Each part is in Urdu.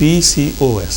PCOS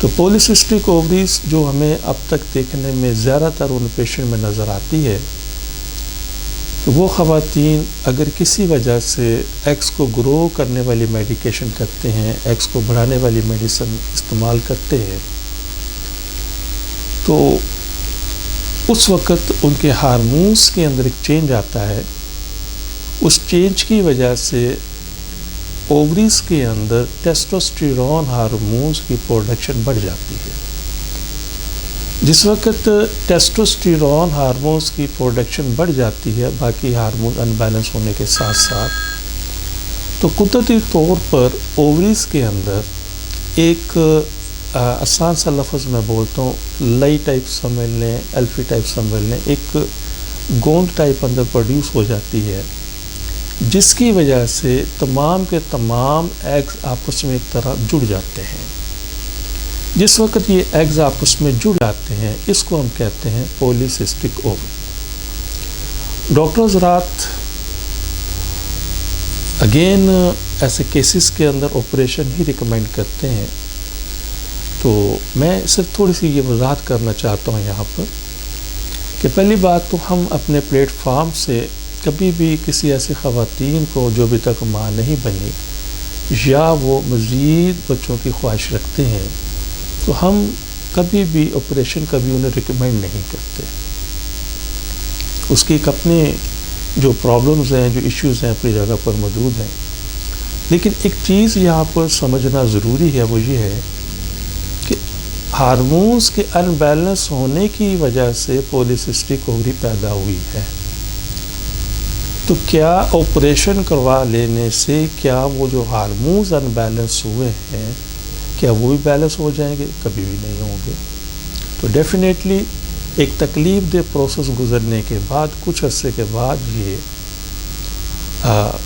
تو پولیسسٹک اووریز جو ہمیں اب تک دیکھنے میں زیادہ تر ان پیشنٹ میں نظر آتی ہے کہ وہ خواتین اگر کسی وجہ سے ایگز کو گرو کرنے والی میڈیکیشن کرتے ہیں، ایگز کو بڑھانے والی میڈیسن استعمال کرتے ہیں، تو اس وقت ان کے ہارمونز کے اندر ایک چینج آتا ہے. اس چینج کی وجہ سے اووریز کے اندر ٹیسٹوسٹیرون ہارمونز کی پروڈکشن بڑھ جاتی ہے. جس وقت ٹیسٹوسٹیرون ہارمونز کی پروڈکشن بڑھ جاتی ہے باقی ہارمون ان بیلنس ہونے کے ساتھ ساتھ، تو قدرتی طور پر اووریز کے اندر ایک آسان سا لفظ میں بولتا ہوں، لئی ٹائپ سمجھ لیں، الفی ٹائپ سمجھ لیں، ایک گوند ٹائپ اندر پروڈیوس ہو جاتی ہے، جس کی وجہ سے تمام کے تمام ایگز آپس میں ایک طرح جڑ جاتے ہیں. جس وقت یہ ایگز آپس میں جڑ جاتے ہیں اس کو ہم کہتے ہیں پولیسسٹک اووری. ڈاکٹر حضرات اگین ایسے کیسز کے اندر آپریشن ہی ریکمینڈ کرتے ہیں. تو میں صرف تھوڑی سی یہ وضاحت کرنا چاہتا ہوں یہاں پر کہ پہلی بات تو ہم اپنے پلیٹ فارم سے کبھی بھی کسی ایسی خواتین کو جو ابھی تک ماں نہیں بنی یا وہ مزید بچوں کی خواہش رکھتے ہیں، تو ہم کبھی بھی آپریشن کبھی انہیں ریکمینڈ نہیں کرتے. اس کی ایک اپنے جو پرابلمز ہیں، جو ایشوز ہیں اپنی جگہ پر موجود ہیں. لیکن ایک چیز یہاں پر سمجھنا ضروری ہے، وہ یہ ہے کہ ہارمونز کے ان بیلنس ہونے کی وجہ سے پولیسسٹک اووری پیدا ہوئی ہے. تو کیا آپریشن کروا لینے سے کیا وہ جو ہارمونز ان بیلنس ہوئے ہیں کیا وہ بھی بیلنس ہو جائیں گے؟ کبھی بھی نہیں ہوں گے. تو ڈیفینیٹلی ایک تکلیف دہ پروسیس گزرنے کے بعد کچھ عرصے کے بعد یہ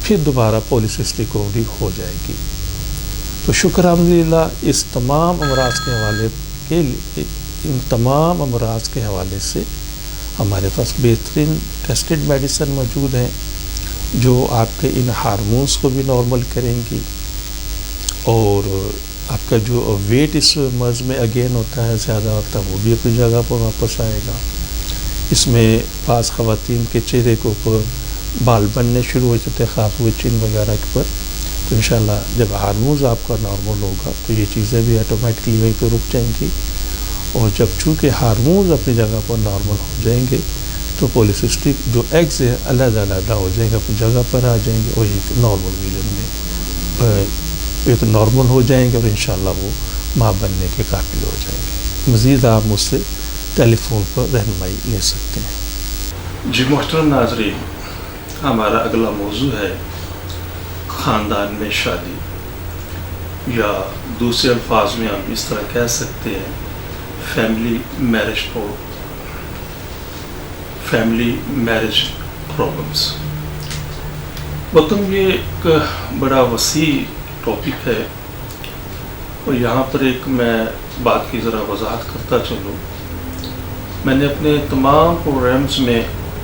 پھر دوبارہ پولیسسٹک اووری ہو جائے گی. تو شکر الحمدللہ اس تمام امراض کے حوالے کے لیے، ان تمام امراض کے حوالے سے ہمارے پاس بہترین ٹیسٹڈ میڈیسن موجود ہیں جو آپ کے ان ہارمونز کو بھی نارمل کریں گی، اور آپ کا جو ویٹ اس مرض میں اگین ہوتا ہے زیادہ ہوتا ہے وہ بھی اپنی جگہ پر واپس آئے گا. اس میں بعض خواتین کے چہرے کے اوپر بال بننے شروع ہو جاتے ہیں، خاص ہوئے چین وغیرہ پر. تو انشاءاللہ جب ہارمونز آپ کا نارمل ہوگا تو یہ چیزیں بھی آٹومیٹکلی وہیں پہ رک جائیں گی، اور جب چونکہ ہارمونز اپنی جگہ پر نارمل ہو جائیں گے تو پولیسسٹک جو ایگز ہیں علیحدہ ہو جائیں گے، اپنی جگہ پر آ جائیں گے اور ایک نارمل ویژن میں ایک نارمل ہو جائیں گے، اور انشاءاللہ وہ ماں بننے کے قابل ہو جائیں گے. مزید آپ مجھ سے ٹیلی فون پر رہنمائی لے سکتے ہیں. جی محترم ناظرین، ہمارا اگلا موضوع ہے خاندان میں شادی، یا دوسرے الفاظ میں ہم اس طرح کہہ سکتے ہیں فیملی میرج پرابلمس. وطن یہ ایک بڑا وسیع ٹاپک ہے، اور یہاں پر ایک میں بات کی ذرا وضاحت کرتا چلوں. میں نے اپنے تمام پروگرامز میں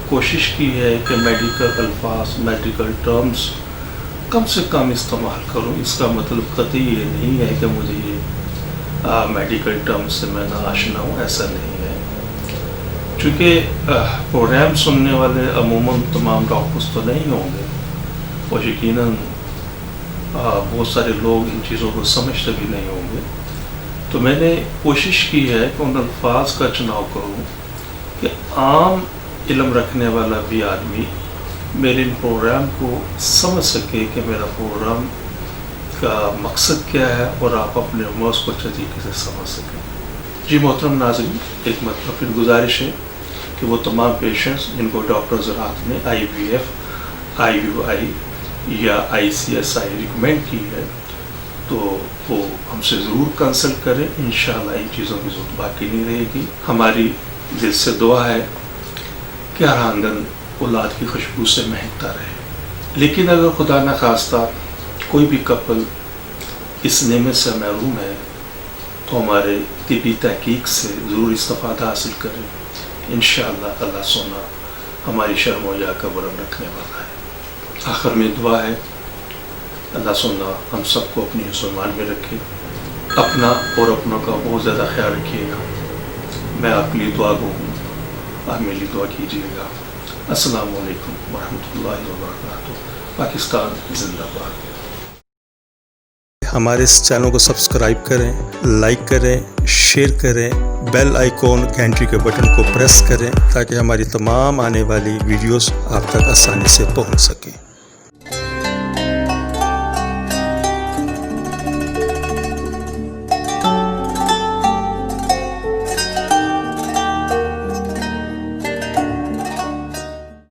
کوشش کی ہے کہ میڈیکل الفاظ، میڈیکل ٹرمز کم سے کم استعمال کروں. اس کا مطلب قطعی یہ نہیں ہے کہ مجھے یہ میڈیکل ٹرمز سے میں نہ آشنا ہوں، ایسا نہیں ہے. چونکہ پروگرام سننے والے عموماً تمام ڈاکٹرز تو نہیں ہوں گے، اور یقیناً بہت سارے لوگ ان چیزوں کو سمجھتے بھی نہیں ہوں گے. تو میں نے کوشش کی ہے کہ ان الفاظ کا چناؤ کروں کہ عام علم رکھنے والا بھی آدمی میرے ان پروگرام کو سمجھ سکے کہ میرا پروگرام کا مقصد کیا ہے، اور آپ اپنے موضوع کو اچھے طریقے سے سمجھ سکیں. جی محترم ناظرین، ایک مطلب پھر گزارش ہے کہ وہ تمام پیشنٹس جن کو ڈاکٹر زراعت نے IVF، IUI یا ICSI ریکمینڈ کی ہے، تو وہ ہم سے ضرور کنسلٹ کریں. انشاءاللہ ان چیزوں کی ضرورت باقی نہیں رہے گی. ہماری دل سے دعا ہے کہ ہر آنگن اولاد کی خوشبو سے مہکتا رہے. لیکن اگر خدا نخواستہ کوئی بھی کپل اس نعمت سے محروم ہے تو ہمارے طبی تحقیق سے ضرور استفادہ حاصل کریں. انشاءاللہ اللہ سونا ہماری شرم و حیا کا برم رکھنے والا ہے. آخر میں دعا ہے اللہ سونا ہم سب کو اپنی حفظ و امان میں رکھے. اپنا اور اپنوں کا بہت زیادہ خیال رکھیے گا. میں آپ کے لیے دعا گو ہوں, آپ میرے لیے دعا کیجیے گا. السلام علیکم ورحمۃ اللہ وبرکاتہ. پاکستان زندہ باد. ہمارے اس چینل کو سبسکرائب کریں, لائک کریں, شیئر کریں, بیل آئیکن گھنٹی کے بٹن کو پریس کریں تاکہ ہماری تمام آنے والی ویڈیوز آپ تک آسانی سے پہنچ سکیں.